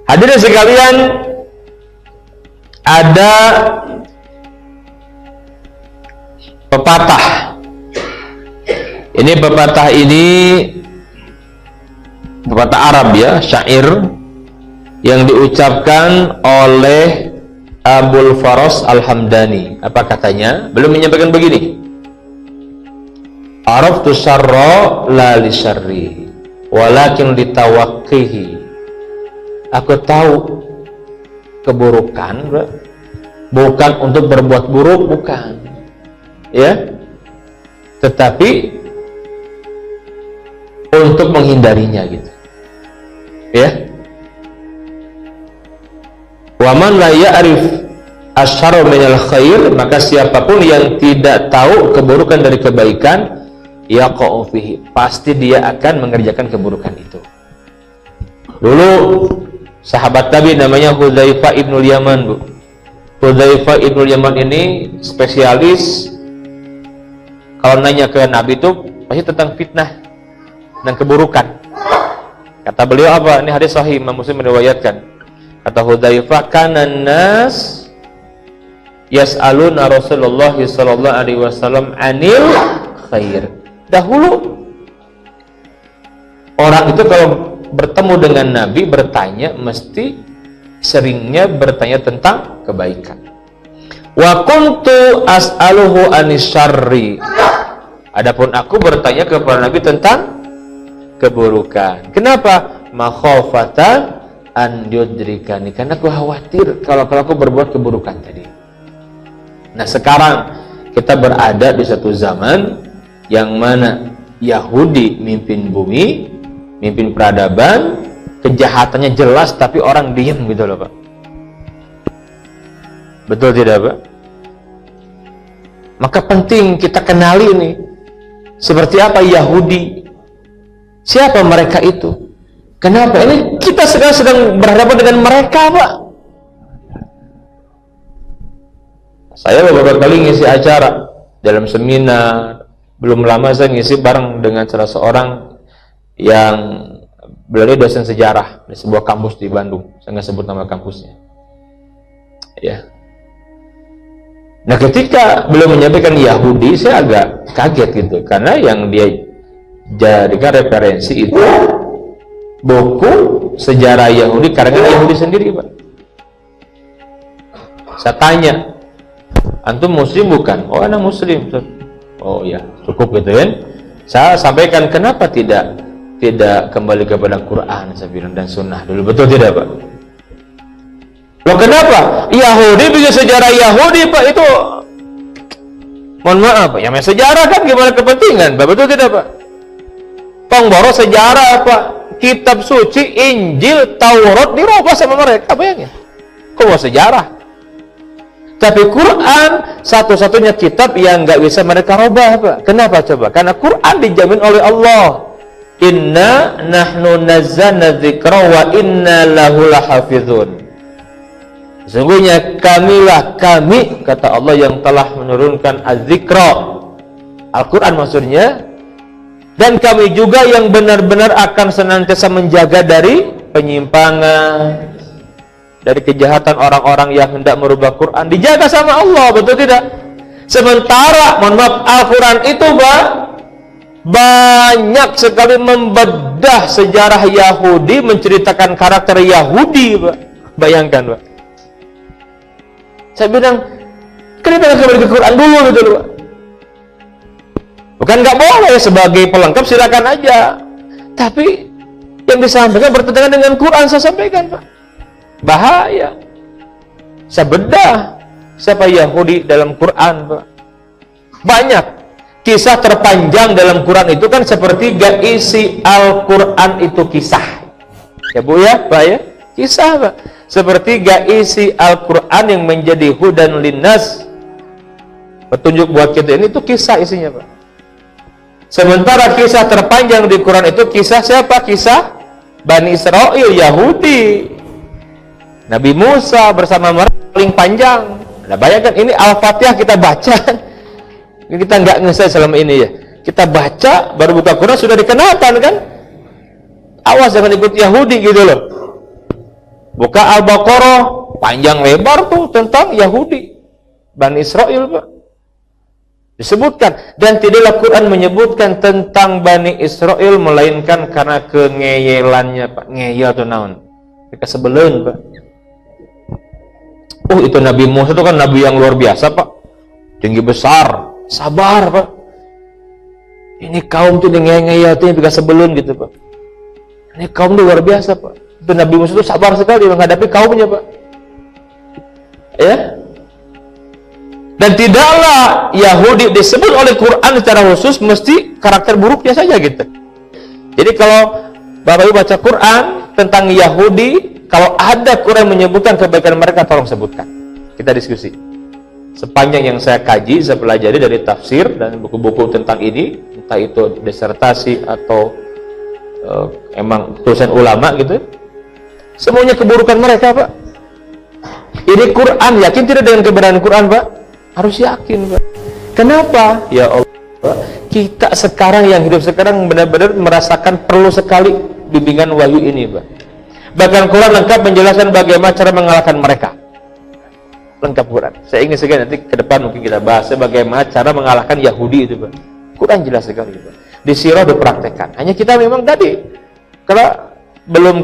Hadirin sekalian, ada pepatah. Ini pepatah Arab ya, syair yang diucapkan oleh Abul Faras Al-Hamdani. Apa katanya? Beliau menyampaikan begini: Araftu syarra la li syarri walakin litawaqqihi. Aku tahu keburukan bukan untuk berbuat buruk, bukan ya, tetapi untuk menghindarinya gitu ya. Wa man la ya'rif asyarra minal khair, maka siapapun yang tidak tahu keburukan dari kebaikan, yaqa'u fihi, pasti dia akan mengerjakan keburukan itu. Dulu sahabat Nabi namanya Hudzaifah ibnul Yaman, Bu. Hudzaifah ibnul Yaman ini spesialis kalau nanya ke Nabi itu pasti tentang fitnah dan keburukan. Kata beliau apa? Ini hadis sahih, Imam Muslim meriwayatkan. Kata Hudzaifah, kanan nas yas'aluna Rasulullah sallallahu alaihi wasallam anil khair. Dahulu orang itu kalau bertemu dengan Nabi bertanya, mesti seringnya bertanya tentang kebaikan. Wa kuntu as'aluhu anis syarri. Adapun aku bertanya kepada Nabi tentang keburukan. Kenapa? Makhafatan an yudrikani, karena aku khawatir kalau aku berbuat keburukan tadi. Nah, sekarang kita berada di satu zaman yang mana Yahudi mimpin bumi, mimpin peradaban, kejahatannya jelas tapi orang diem gitu loh, Pak. Betul tidak, Pak? Maka penting kita kenali nih, seperti apa Yahudi, siapa mereka itu, kenapa ini kita sedang berhadapan dengan mereka, Pak. Saya beberapa kali ngisi acara dalam seminar, belum lama saya ngisi bareng dengan salah seorang yang beliau dosen sejarah di sebuah kampus di Bandung. Saya nggak sebut nama kampusnya ya. Nah, ketika beliau menyampaikan Yahudi, saya agak kaget gitu, karena yang dia jadikan referensi itu buku sejarah Yahudi karangan Yahudi sendiri, Pak. Saya tanya, antum muslim bukan? Oh, anak muslim. Oh ya, cukup gitu kan. Saya sampaikan, kenapa tidak kembali kepada Quran, saya bilang, dan sunnah dulu. Betul tidak, Pak? Loh, kenapa? Yahudi bikin sejarah Yahudi, Pak, itu mohon maaf, ya sejarah kan gimana kepentingan, Pak? Betul tidak, Pak? Pengboro sejarah, Pak. Kitab suci, Injil, Taurat dirubah sama mereka, bayangin. Kok mau sejarah? Tapi Quran satu-satunya kitab yang nggak bisa mereka rubah, Pak. Kenapa coba? Karena Quran dijamin oleh Allah. Inna nahnu nazzalna dzikra wa inna lahu lahafizun. Sesungguhnya kami, kata Allah, yang telah menurunkan az-dzikra, Al-Quran maksudnya, dan kami juga yang benar-benar akan senantiasa menjaga dari penyimpangan, dari kejahatan orang-orang yang hendak merubah Quran. Dijaga sama Allah, betul tidak? Sementara, mohon maaf, Al-Quran itu, Pak, banyak sekali membedah sejarah Yahudi, menceritakan karakter Yahudi, Pak. Bayangkan, Pak. Saya bilang, kenapa nggak kembali ke Quran dulu gitu loh, Pak? Bukan nggak boleh, sebagai pelengkap silakan aja. Tapi yang disampaikan bertentangan dengan Quran, saya sampaikan, Pak. Bahaya. Saya bedah siapa Yahudi dalam Quran, Pak. Banyak. Kisah terpanjang dalam Quran itu kan sepertiga isi Al-Quran itu kisah. Ya, Bu, ya, Pak, ya? Kisah, Pak. Sepertiga isi Al-Quran yang menjadi hudan linnas, petunjuk buat kita ini, itu kisah isinya, Pak. Sementara kisah terpanjang di Quran itu kisah siapa? Kisah Bani Israel, Yahudi. Nabi Musa bersama mereka paling panjang. Nah, bayangkan ini Al-Fatihah kita baca. Kita nggak ngesel selama ini ya. Kita baca, baru buka Quran sudah dikenakan kan? Awas jangan ikut Yahudi gitu loh. Buka Al-Baqarah, panjang lebar tuh tentang Yahudi, Bani Israel, Pak. Disebutkan, dan tidaklah Quran menyebutkan tentang Bani Israel melainkan karena kengeyelannya, Pak. Ngeyel tuh naon? Mereka sebelen, Pak. Oh, itu Nabi Musa itu kan nabi yang luar biasa, Pak. Tinggi besar, sabar, Pak. Ini kaum tuh ngeyel tuh yang mereka sebelen gitu, Pak. Ini kaum tuh luar biasa, Pak. Itu Nabi Musa itu sabar sekali menghadapi kaumnya, Pak. Ya. Dan tidaklah Yahudi disebut oleh Quran secara khusus mesti karakter buruknya saja gitu. Jadi kalau Bapak Ibu baca Quran tentang Yahudi, kalau ada Quran menyebutkan kebaikan mereka, tolong sebutkan. Kita diskusi. Sepanjang yang saya kaji, saya pelajari dari tafsir dan buku-buku tentang ini, entah itu disertasi atau emang tulisan ulama gitu, semuanya keburukan mereka, Pak. Ini Quran, yakin tidak dengan kebenaran Quran, Pak? Harus yakin, Pak. Kenapa? Ya Allah, Pak. Kita sekarang yang hidup sekarang benar-benar merasakan perlu sekali bimbingan wahyu ini, Pak. Bahkan Quran lengkap menjelaskan bagaimana cara mengalahkan mereka. Lengkap Quran. Saya ingin sekali nanti ke depan mungkin kita bahas bagaimana cara mengalahkan Yahudi itu, Pak. Quran jelas sekali, Pak. Di sirah dipraktekkan. Hanya kita memang tadi karena belum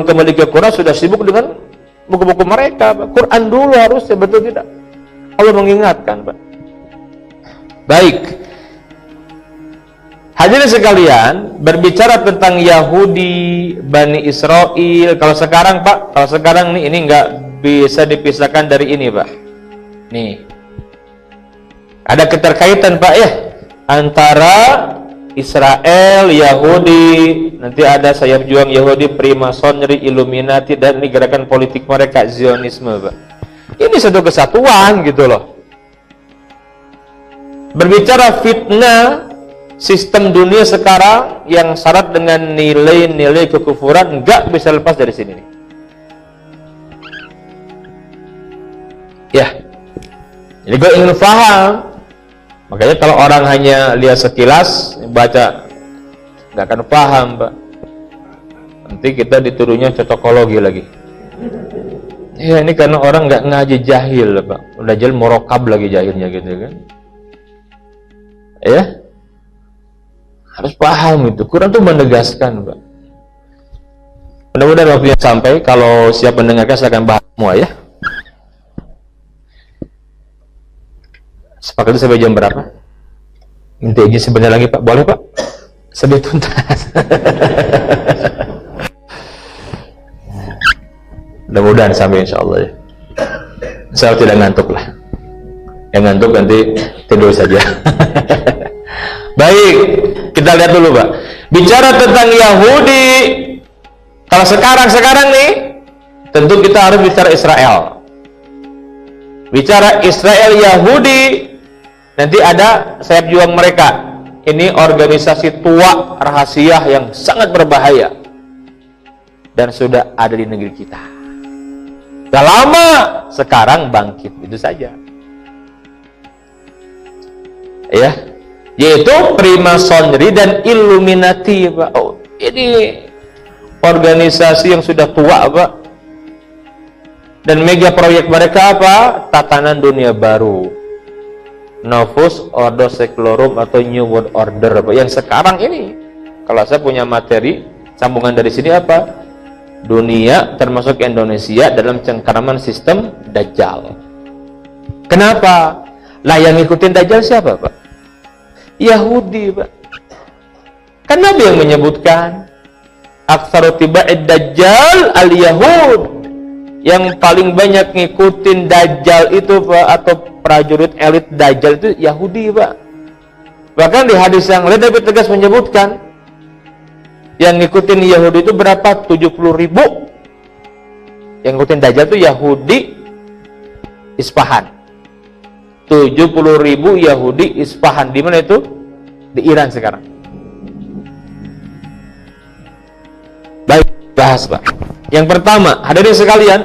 kembali ke Quran, sudah sibuk dengan buku-buku mereka, Pak. Quran dulu harusnya, betul tidak? Allah mengingatkan, Pak. Baik. Hadirin sekalian, berbicara tentang Yahudi, Bani Israel, kalau sekarang, Pak, kalau sekarang nih, ini nggak bisa dipisahkan dari ini, Pak. Nih. Ada keterkaitan, Pak, ya, antara Israel, Yahudi, nanti ada sayap juang Yahudi, Freemasonry, Illuminati, dan ini gerakan politik mereka, Zionisme, Pak. Ini satu kesatuan gitu loh. Berbicara fitnah sistem dunia sekarang yang syarat dengan nilai-nilai kekufuran, nggak bisa lepas dari sini nih. Ya, jadi gue ingin paham. Makanya kalau orang hanya lihat sekilas, baca, nggak akan paham, Pak. Nanti kita dituduhnya cocokologi lagi. Ya, ini karena orang nggak ngaji, jahil, Pak. Udah jahil morokab lagi jahilnya gitu kan. Ya, harus paham itu. Quran tuh menegaskan, Pak. Mudah-mudahan waktunya sampai. Kalau siap mendengarkan, saya akan bahas semua ya. Sepakat sampai jam berapa? Intinya sebentar lagi, Pak. Boleh, Pak? Sedih tuntas. Mudah-mudahan sampai, insya Allah ya. Saya tidak ngantuk lah. Yang ngantuk nanti tidur saja. Baik, kita lihat dulu, Pak. Bicara tentang Yahudi, kalau sekarang nih, tentu kita harus bicara Israel. Bicara Israel, Yahudi, nanti ada sayap juang mereka. Ini organisasi tua rahasia yang sangat berbahaya dan sudah ada di negeri kita. Sudah lama, sekarang bangkit, itu saja. Ya, yaitu Freemasonry dan Illuminati, Pak. Oh, ini organisasi yang sudah tua, Pak. Dan mega proyek mereka apa? Tatanan dunia baru, Novus Ordo Seclorum atau New World Order, Pak. Yang sekarang ini, kalau saya punya materi sambungan dari sini apa? Dunia termasuk Indonesia dalam cengkeraman sistem Dajjal. Kenapa? Lah yang ngikutin Dajjal siapa, Pak? Yahudi, Pak. Kan Nabi yang menyebutkan aktsaru tiba'id Dajjal al-Yahud. Yang paling banyak ngikutin Dajjal itu, Pak, atau prajurit elit Dajjal itu Yahudi, Pak. Bahkan di hadis yang lain Nabi tegas menyebutkan yang ngikutin Yahudi itu berapa? 70.000. Yang ngikutin Dajjal itu Yahudi Isfahan. 70.000 Yahudi Isfahan. Di mana itu? Di Iran sekarang. Baik, bahas, Pak. Yang pertama, hadirin sekalian,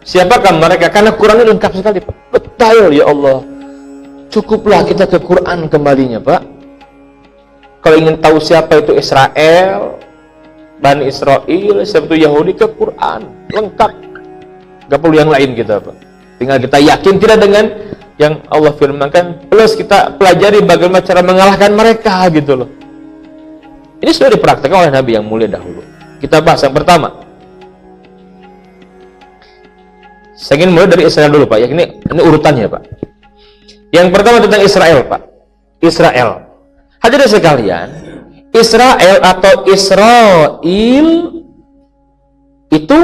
siapakah mereka? Karena Quran ini lengkap sekali, Pak. Betul, ya Allah. Cukuplah kita ke Quran kembalinya, Pak. Kalau ingin tahu siapa itu Israel, Bani Israel, Sabtu Yahudi ke Quran, lengkap. Gak perlu yang lain kita, Pak. Tinggal kita yakin tidak dengan yang Allah firmankan, plus kita pelajari bagaimana cara mengalahkan mereka gitu loh. Ini sudah dipraktikkan oleh Nabi yang mulia dahulu. Kita bahas yang pertama. Saya ingin mulai dari Israel dulu, Pak. Ya, ini urutannya, Pak. Yang pertama tentang Israel, Pak. Israel. Hadirin sekalian, Israel atau Israel itu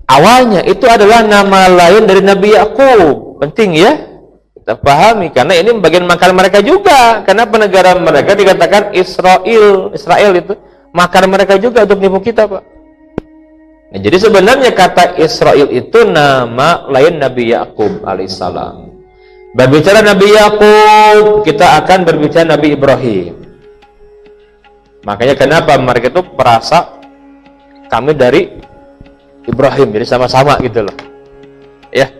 awalnya itu adalah nama lain dari Nabi Yakub. Penting ya kita pahami, karena ini bagian makar mereka juga. Karena negara mereka dikatakan Israel itu makar mereka juga untuk nipu kita, Pak. Nah, jadi sebenarnya kata Israel itu nama lain Nabi Yakub alaihissalam. Berbicara Nabi Yakub, kita akan berbicara Nabi Ibrahim. Makanya kenapa mereka itu merasa kami dari Ibrahim, jadi sama-sama gitu loh. Ya.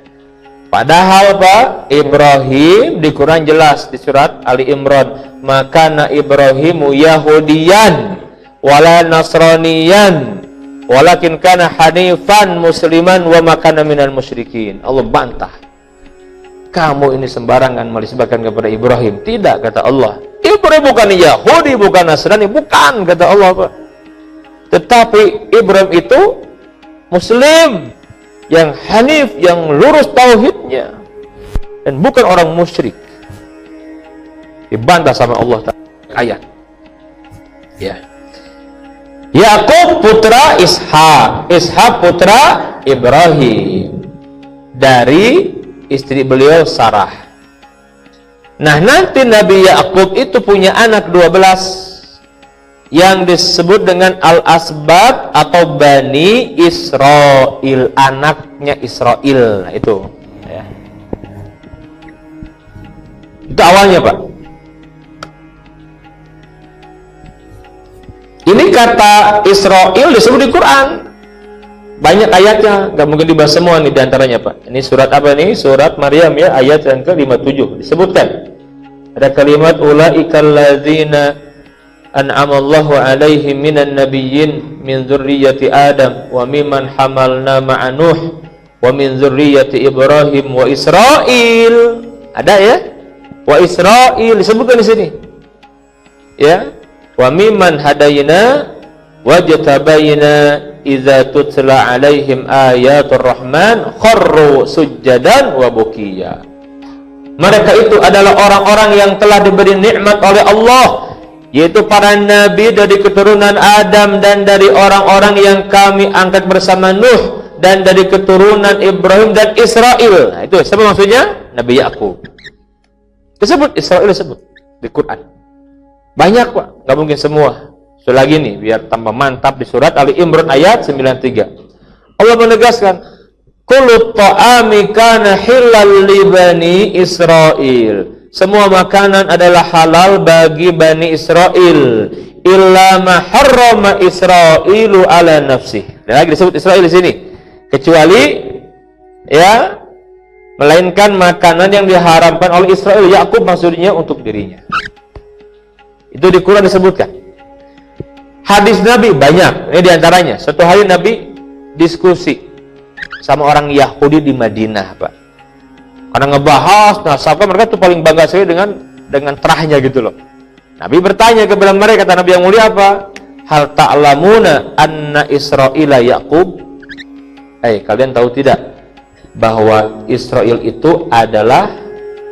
Padahal Pak, Ibrahim di Quran jelas di surat Ali Imran, makana Ibrahimu Yahudiyan wala Nasraniyan walakin kana hanifan musliman wa makana minal musyrikin. Allah bantah. Kamu ini sembarangan menisbahkan kepada Ibrahim. Tidak, kata Allah. Ibrahim bukan Yahudi, bukan Nasrani, bukan, kata Allah, Pak. Tetapi Ibrahim itu Muslim yang hanif, yang lurus tauhidnya, dan bukan orang musyrik. Dibantah sama Allah ayat. Ya. Yakub putra Ishak, Ishak putra Ibrahim dari istri beliau Sarah. Nah, nanti Nabi Yakub itu punya anak 12 yang disebut dengan Al-Asbab atau Bani Israel, anaknya Israel. Nah, itu ya. Itu awalnya, Pak. Ini kata Israel disebut di Quran. Banyak ayatnya, nggak mungkin dibahas semua nih diantaranya, Pak. Ini surat apa nih? Surat Maryam ya, ayat yang ke-57 disebutkan. Ada kalimat ulaikal ladzina an'amallahu alaihim minan nabiyyin min dzurriyyati Adam wa mimman hamalna ma'a Nuh wa min dzurriyyati Ibrahim wa Israil. Ada ya? Wa Israil disebutkan di sini. Ya. Wa mimman hadayna wajtabaina idza tutla alaihim ayatul rahman kharru sujjadan wa bukiya. Mereka itu adalah orang-orang yang telah diberi nikmat oleh Allah, yaitu para nabi dari keturunan Adam dan dari orang-orang yang kami angkat bersama Nuh dan dari keturunan Ibrahim dan Israel. Nah, itu siapa maksudnya? Nabi Yakub. Disebut Israel, disebut di Quran. Banyak, Pak, nggak mungkin semua. Lagi nih biar tambah mantap di surat Ali Imran ayat 93. Allah menegaskan, kullu ta'ami kana hilal li bani Israil. Semua makanan adalah halal bagi Bani Israel illa ma harrama Israilu ala nafsih. Dan lagi disebut Israel di sini, kecuali ya melainkan makanan yang diharamkan oleh Israel, Yakub maksudnya untuk dirinya. Itu di Quran disebutkan. Hadis Nabi banyak, ini diantaranya. Suatu hari Nabi diskusi sama orang Yahudi di Madinah, Pak. Karena ngebahas, nah sahabat mereka tuh paling bangga sekali dengan terahnya gitu loh. Nabi bertanya kepada mereka, kata Nabi yang mulia apa? Hal ta'lamuna anna Israila Yakub? Kalian tahu tidak bahwa Israel itu adalah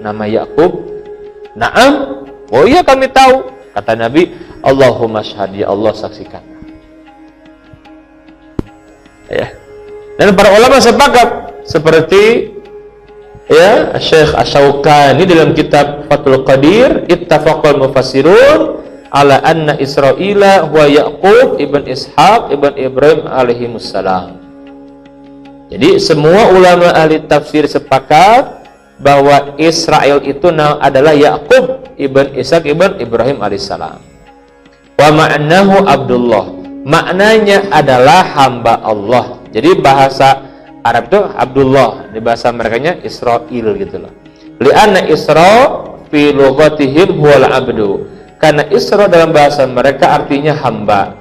nama Yakub? Naam. Oh iya kami tahu. Kata Nabi, Allahumma syahad, ya Allah saksikan. Ya. Dan para ulama sepakat seperti ya Syekh Asy-Syaukani dalam kitab Fathul Qadir, ittafaqal mufassirun ala anna Israila huwa Yaqub ibn Ishaq ibn Ibrahim alaihimussalam. Jadi semua ulama ahli tafsir sepakat bahwa Israel itu adalah Yaqub ibn Ishaq ibn Ibrahim alaihissalam. Wa ma'nahu Abdullah, maknanya adalah hamba Allah. Jadi bahasa Arab itu Abdullah, di bahasa merekanya Israel gitu loh. Li'anna Isra fi lughatihim huwal abdu. Karena Isra dalam bahasa mereka artinya hamba.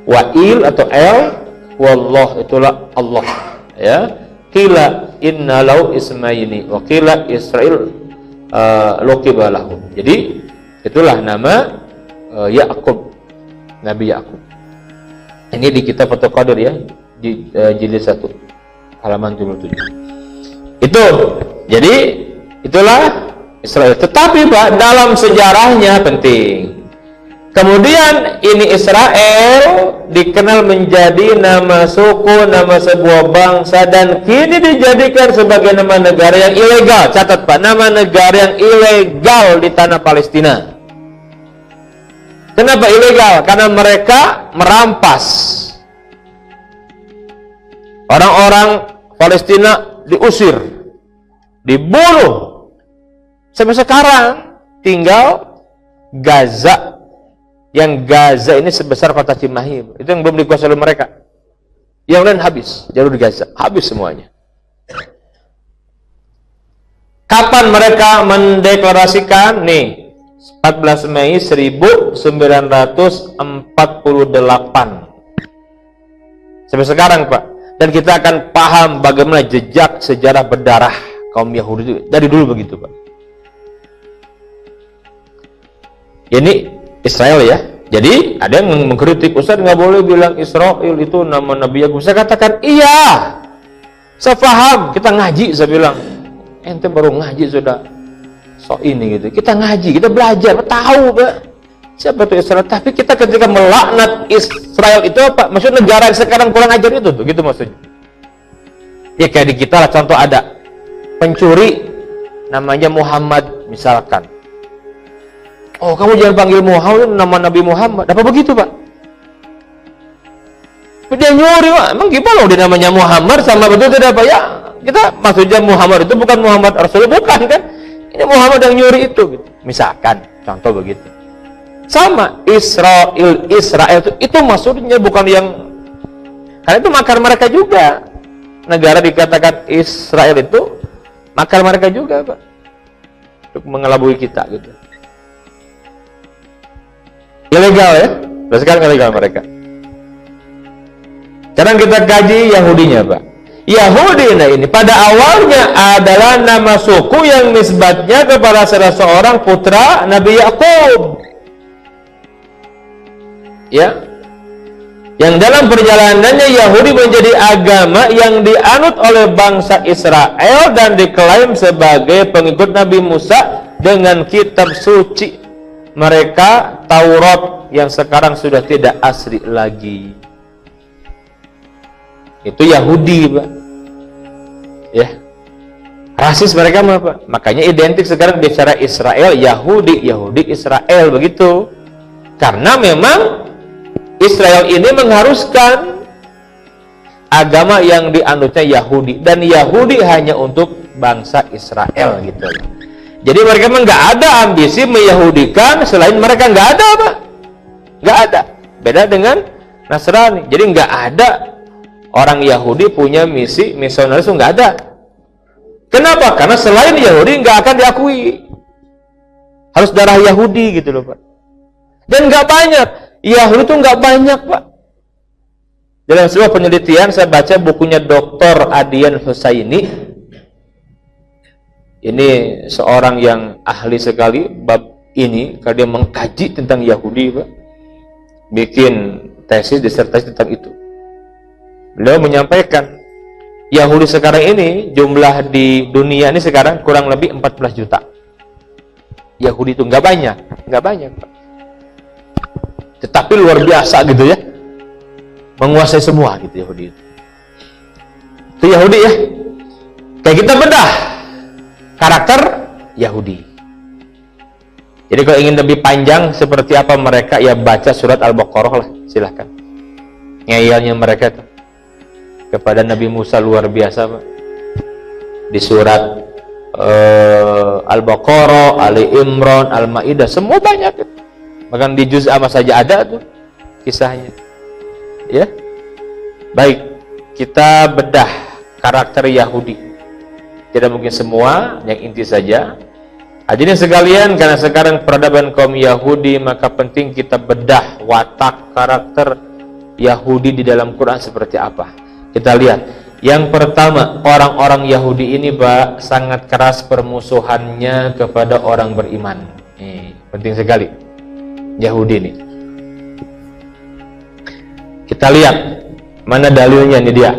Wa'il atau el, wallah itulah Allah. Ya, qila inna lau ismaini wa qila Israil luqibalahu. Jadi itulah nama Ya'qub, Nabi Ya'qub. Ini di kitab Fathul Qadir ya, di jilid 1 halaman 77. Itu. Jadi itulah Israel. Tetapi Pak, dalam sejarahnya penting. Kemudian ini Israel dikenal menjadi nama suku, nama sebuah bangsa, dan kini dijadikan sebagai nama negara yang ilegal. Catat Pak, nama negara yang ilegal di tanah Palestina. Kenapa ilegal? Karena mereka merampas. Orang-orang Palestina diusir, dibunuh. Sampai sekarang tinggal Gaza. Yang Gaza ini sebesar kota Cimahi, itu yang belum dikuasai oleh mereka. Yang lain habis, jalur Gaza habis semuanya. Kapan mereka mendeklarasikan? Nih, 14 Mei 1948. Sampai sekarang Pak. Dan kita akan paham bagaimana jejak sejarah berdarah kaum Yahudi itu dari dulu begitu Pak. Ini Israel ya. Jadi ada yang mengkritik, Ustaz nggak boleh bilang Israel itu nama Nabi Yakub. Saya katakan iya, saya paham, kita ngaji. Saya bilang ente baru ngaji sudah so ini gitu. Kita ngaji, kita belajar, tahu Pak siapa itu Israel. Tapi kita ketika melaknat Israel itu apa? Maksud negara yang sekarang kurang ajar itu tuh, gitu maksudnya. Ya kayak di kita lah, contoh ada pencuri namanya Muhammad misalkan. Oh, kamu jangan panggil Muhammad, nama Nabi Muhammad. Apa begitu, Pak? Dia nyuri, Pak. Emang gimana dia namanya Muhammad sama betul tidak, Pak? Ya, kita maksudnya Muhammad itu bukan Muhammad Rasul, bukan kan? Ini Muhammad yang nyuri itu, gitu. Misalkan, contoh begitu. Sama Israel itu maksudnya bukan yang, karena itu makar mereka juga. Negara dikatakan Israel itu makar mereka juga, Pak. Untuk mengelabui kita, gitu. Ilegal ya, dan sekarang ilegal mereka. Sekarang kita kaji Yahudinya Pak. Yahudi ini pada awalnya adalah nama suku yang nisbatnya kepada salah seorang putra Nabi Ya'qub. Ya, yang dalam perjalanannya Yahudi menjadi agama yang dianut oleh bangsa Israel dan diklaim sebagai pengikut Nabi Musa dengan kitab suci mereka, Taurat, yang sekarang sudah tidak asli lagi. Itu Yahudi Pak. Ya, rasis mereka apa? Makanya identik sekarang bicara Israel, Yahudi Israel begitu. Karena memang Israel ini mengharuskan agama yang dianutnya Yahudi, dan Yahudi hanya untuk bangsa Israel gitu. Jadi mereka memang nggak ada ambisi meyahudikan selain mereka, nggak ada Pak, nggak ada. Beda dengan Nasrani. Jadi nggak ada orang Yahudi punya misi misionaris, nggak ada. Kenapa? Karena selain Yahudi nggak akan diakui, harus darah Yahudi gitu loh Pak. Dan nggak banyak, Yahudi itu nggak banyak Pak. Dalam sebuah penelitian saya baca bukunya Dr. Adian Husaini. Ini seorang yang ahli sekali bab ini, karena dia mengkaji tentang Yahudi Pak. Bikin tesis, disertasi tentang itu. Beliau menyampaikan Yahudi sekarang ini jumlah di dunia ini sekarang kurang lebih 14 juta. Yahudi itu nggak banyak Pak. Tetapi luar biasa gitu ya, menguasai semua gitu Yahudi itu Yahudi ya. Kayak kita bedah karakter Yahudi. Jadi kalau ingin lebih panjang seperti apa mereka, ya baca surat Al-Baqarah lah, silahkan. Ngeyelnya mereka tuh kepada Nabi Musa luar biasa Pak. Di surat Al-Baqarah, Ali Imran, Al-Maidah, semua banyak. Bahkan di juz amma saja ada tuh kisahnya. Ya. Baik, kita bedah karakter Yahudi. Tidak mungkin semua, yang inti saja. Hadirin sekalian, karena sekarang peradaban kaum Yahudi, maka penting kita bedah watak, karakter, Yahudi di dalam Quran seperti apa. Kita lihat. Yang pertama, orang-orang Yahudi ini Pak sangat keras permusuhannya kepada orang beriman. Ini penting sekali. Yahudi ini. Kita lihat mana dalilnya ini dia.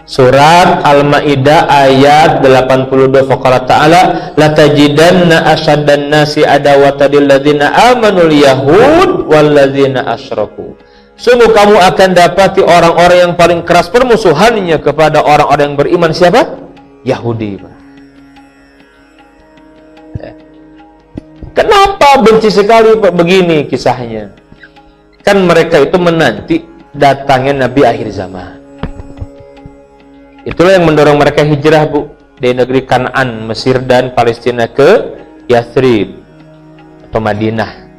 Surat Al-Maidah ayat 82, faqala ta'ala la tajidanna asyaddan nasi adawatan lil ladzina amanul yahud wal ladzina asyraku. Sungguh kamu akan dapati orang-orang yang paling keras permusuhannya kepada orang-orang yang beriman. Siapa? Yahudi, Pak. Kenapa benci sekali, Pak? Begini kisahnya. Kan mereka itu menanti datangnya Nabi akhir zaman. Itulah yang mendorong mereka hijrah, Bu, dari negeri Kanaan, Mesir dan Palestina ke Yathrib atau Madinah.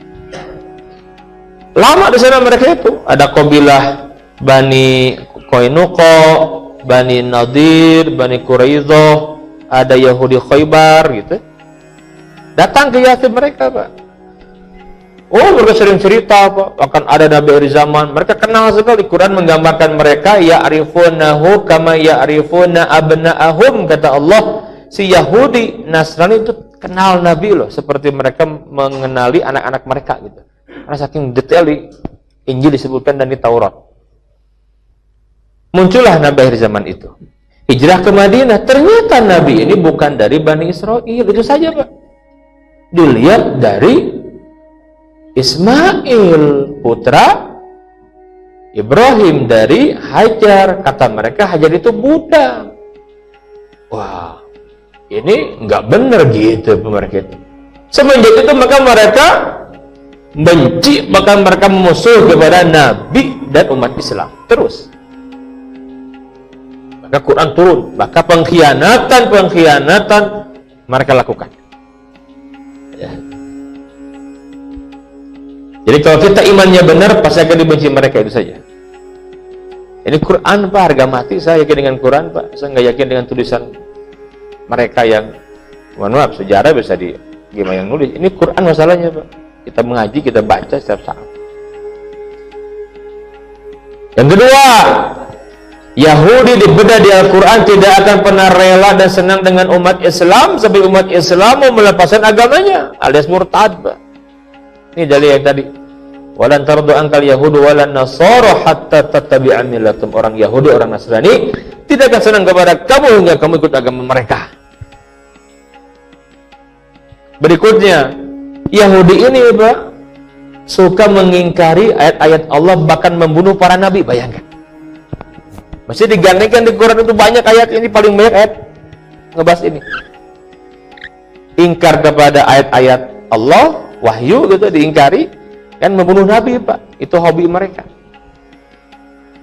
Lama di sana mereka itu. Ada kabilah Bani Qainuqa, Bani Nadir, Bani Quraidah, ada Yahudi Khaybar gitu. Datang ke Yathrib mereka, Pak. Oh, mereka sering cerita, Pak, akan ada Nabi akhir zaman. Mereka kenal sekali. Quran menggambarkan mereka ya'rifunahu kama ya'rifuna abna'ahum, kata Allah. Si Yahudi Nasrani itu kenal Nabi loh, seperti mereka mengenali anak-anak mereka gitu. Karena saking detail di Injil disebutkan dan di Taurat. Muncullah Nabi akhir zaman itu. Hijrah ke Madinah. Ternyata Nabi ini bukan dari Bani Israel. Itu saja, Pak. Dilihat dari Ismail, putra Ibrahim dari Hajar. Kata mereka Hajar itu Buddha. Wah, ini nggak benar gitu mereka itu. Semenjak itu maka mereka benci, bahkan mereka musuh kepada Nabi dan umat Islam. Terus maka Quran turun, maka pengkhianatan mereka lakukan. Ya. Jadi kalau kita imannya benar, pasti akan dibenci mereka, itu saja. Ini Quran, Pak, harga mati saya yakin dengan Quran, Pak. Saya nggak yakin dengan tulisan mereka yang, mohon maaf, sejarah bisa di gimana yang nulis. Ini Quran masalahnya, Pak. Kita mengaji, kita baca setiap saat. Yang kedua, Yahudi dibedah di Al-Quran tidak akan pernah rela dan senang dengan umat Islam sampai umat Islam mau melepaskan agamanya, alias murtad, Pak. Ini dalil yang tadi. Walan tardu ankal yahudu walan nasara hatta tattabi'a millatum. Orang Yahudi, orang Nasrani tidak akan senang kepada kamu hingga kamu ikut agama mereka. Berikutnya, Yahudi ini, Pak, suka mengingkari ayat-ayat Allah, bahkan membunuh para nabi. Bayangkan. Masih digandengkan di Quran itu banyak ayat, ini paling banyak ayat ngebahas ini. Ingkar kepada ayat-ayat Allah, wahyu gitu diingkari, kan membunuh nabi, Pak. Itu hobi mereka.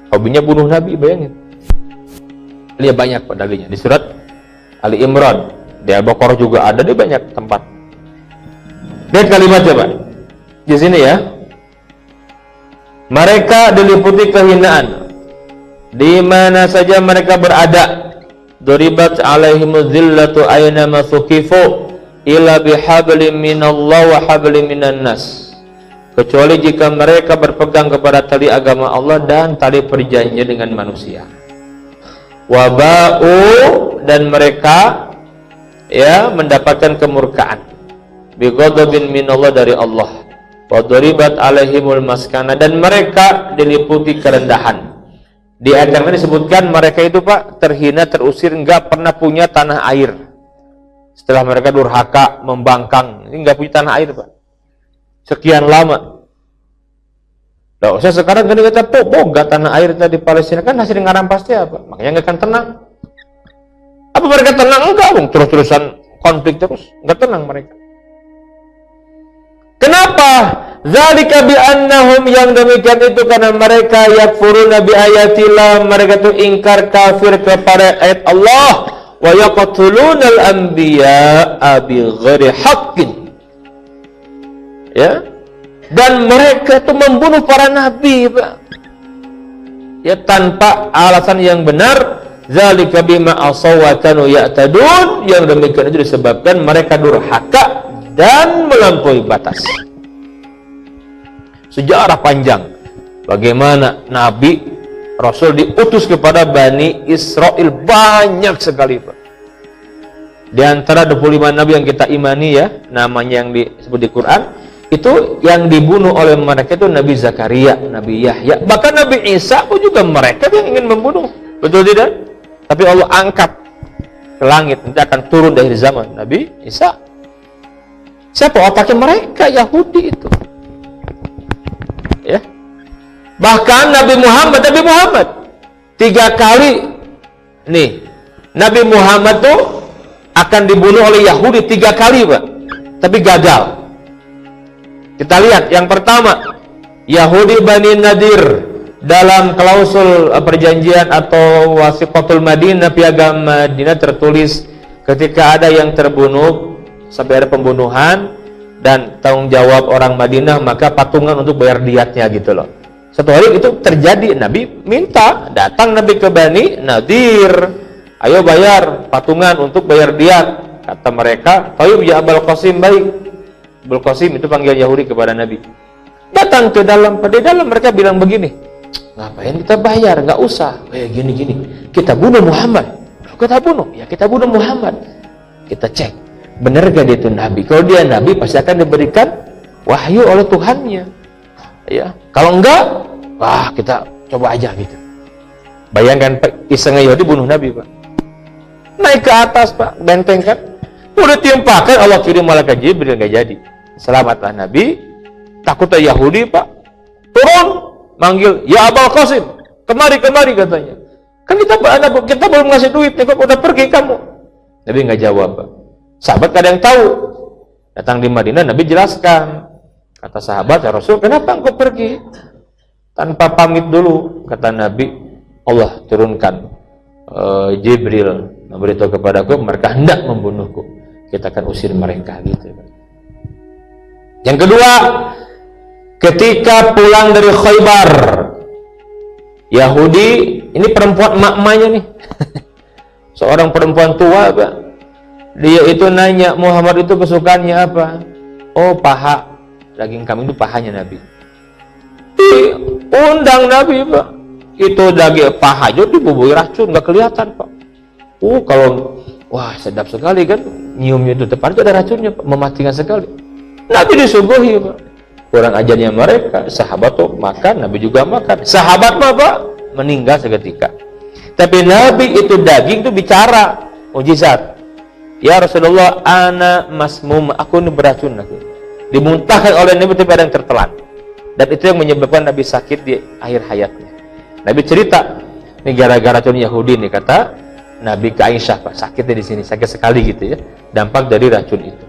Hobinya bunuh nabi, bayangin. Dia banyak, Pak, dalilnya. Di surat Ali Imran, di Al-Baqarah juga ada, di banyak tempat. Lihat kalimatnya, Pak. Di sini ya. Mereka diliputi kehinaan di mana saja mereka berada. Duribat alaihimuz zillatu aina ma thuqifu illa bihablim minallah wa hablim minan nas. Kecuali jika mereka berpegang kepada tali agama Allah dan tali perjanjian dengan manusia. Waba'u, dan mereka ya mendapatkan kemurkaan. Bighadabin minallah, dari Allah. Wa duribat alaihimul maskana, dan mereka diliputi kerendahan. Di ayat yang disebutkan mereka itu, Pak, terhina, terusir, enggak pernah punya tanah air. Setelah mereka durhaka, membangkang, ini nggak punya tanah air, Pak. Sekian lama. Nah, saya sekarang kan kata, boga tanah air di Palestina, kan hasil ngarampas dia, Pak. Makanya nggak akan tenang. Apa mereka tenang? Enggak, terus-terusan konflik terus, nggak tenang mereka. Kenapa? Zalika bi annahum, yang demikian itu karena mereka yakfuruna bi ayatillah, mereka itu ingkar, kafir kepada ayat Allah. Wa yaqtulunal anbiya'a bighairi haqqin. Ya. Dan mereka itu membunuh para nabi, Pak. Ya, tanpa alasan yang benar. Zalika bima asaw wa kanu ya'tadun, yang demikian itu disebabkan mereka durhaka dan melampaui batas. Sejarah panjang. bagaimana Nabi Rasul diutus kepada Bani Israel banyak sekali, Pak. Di antara 25 nabi yang kita imani ya, namanya yang disebut di Quran, itu yang dibunuh oleh mereka itu Nabi Zakaria, Nabi Yahya, bahkan Nabi Isa pun juga mereka yang ingin membunuh. Betul tidak? Tapi Allah angkat ke langit, nanti akan turun di akhir zaman Nabi Isa. Siapa otaknya? Mereka Yahudi itu. Ya. Bahkan Nabi Muhammad 3 kali nih, Nabi Muhammad tuh akan dibunuh oleh Yahudi 3 kali, Pak. Tapi gagal. Kita lihat yang pertama, Yahudi Bani Nadir dalam klausul perjanjian atau wasiqatul Madinah, piagam Madinah tertulis ketika ada yang terbunuh sampai ada pembunuhan dan tanggung jawab orang Madinah, maka patungan untuk bayar diatnya gitu loh. Satu hari itu terjadi, Nabi minta, datang Nabi ke Bani Nadir, ayo bayar patungan untuk bayar diat. Kata mereka, "Tayyib ya Abul Qasim," baik. Abul Qasim itu panggilan Yahudi kepada Nabi. Datang ke dalam, pada dalam mereka bilang begini, ngapain kita bayar, nggak usah. Gini, kita bunuh Muhammad. Kita bunuh, ya kita bunuh Muhammad. Kita cek, benar gak dia itu Nabi? Kalau dia Nabi pasti akan diberikan wahyu oleh Tuhannya. Ya, kalau enggak, wah kita coba aja gitu. Bayangkan isengnya Yahudi bunuh Nabi, Pak. Naik ke atas, Pak, benteng kan. Udah tiumpakan, Allah kirim malaikat Jibril, nggak jadi. Selamatlah Nabi. Takutnya Yahudi, Pak, turun manggil, ya Abul Qasim, kemari katanya. Kan kita belum ngasih duit, kok udah pergi kamu. Nabi nggak jawab, Pak. Sahabat kadang tahu. Datang di Madinah, Nabi jelaskan. Kata sahabat, ya Rasul, kenapa engkau pergi tanpa pamit dulu? Kata Nabi, Allah turunkan Jibril memberitahu kepadaku, mereka hendak membunuhku. Kita akan usir mereka gitu. Yang kedua, ketika pulang dari Khaybar, Yahudi, ini perempuan emak-emaknya nih, seorang perempuan tua, Pak. Dia itu nanya, Muhammad itu kesukaannya apa? Oh, paha, daging kambing itu pahanya Nabi. Undang Nabi, Pak. Itu daging pahanya dibubui racun, nggak kelihatan, Pak. Kalau wah sedap sekali kan, nyiumnya itu depan itu ada racunnya, Pak. Mematikan sekali. Nabi disuguhi, Pak. Kurang ajarnya mereka, sahabat tuh makan, Nabi juga makan. Sahabat mah, Pak, meninggal seketika. Tapi Nabi itu daging itu bicara, mujizat. Ya Rasulullah, ana masmum, aku ini beracun lagi. Dimuntahkan oleh Nabi tapi ada yang tertelan. Dan itu yang menyebabkan Nabi sakit di akhir hayatnya. Nabi cerita, ini gara-gara racun Yahudi nih, kata Nabi ke Aisyah, Pak, sakitnya di sini, sakit sekali gitu ya, dampak dari racun itu.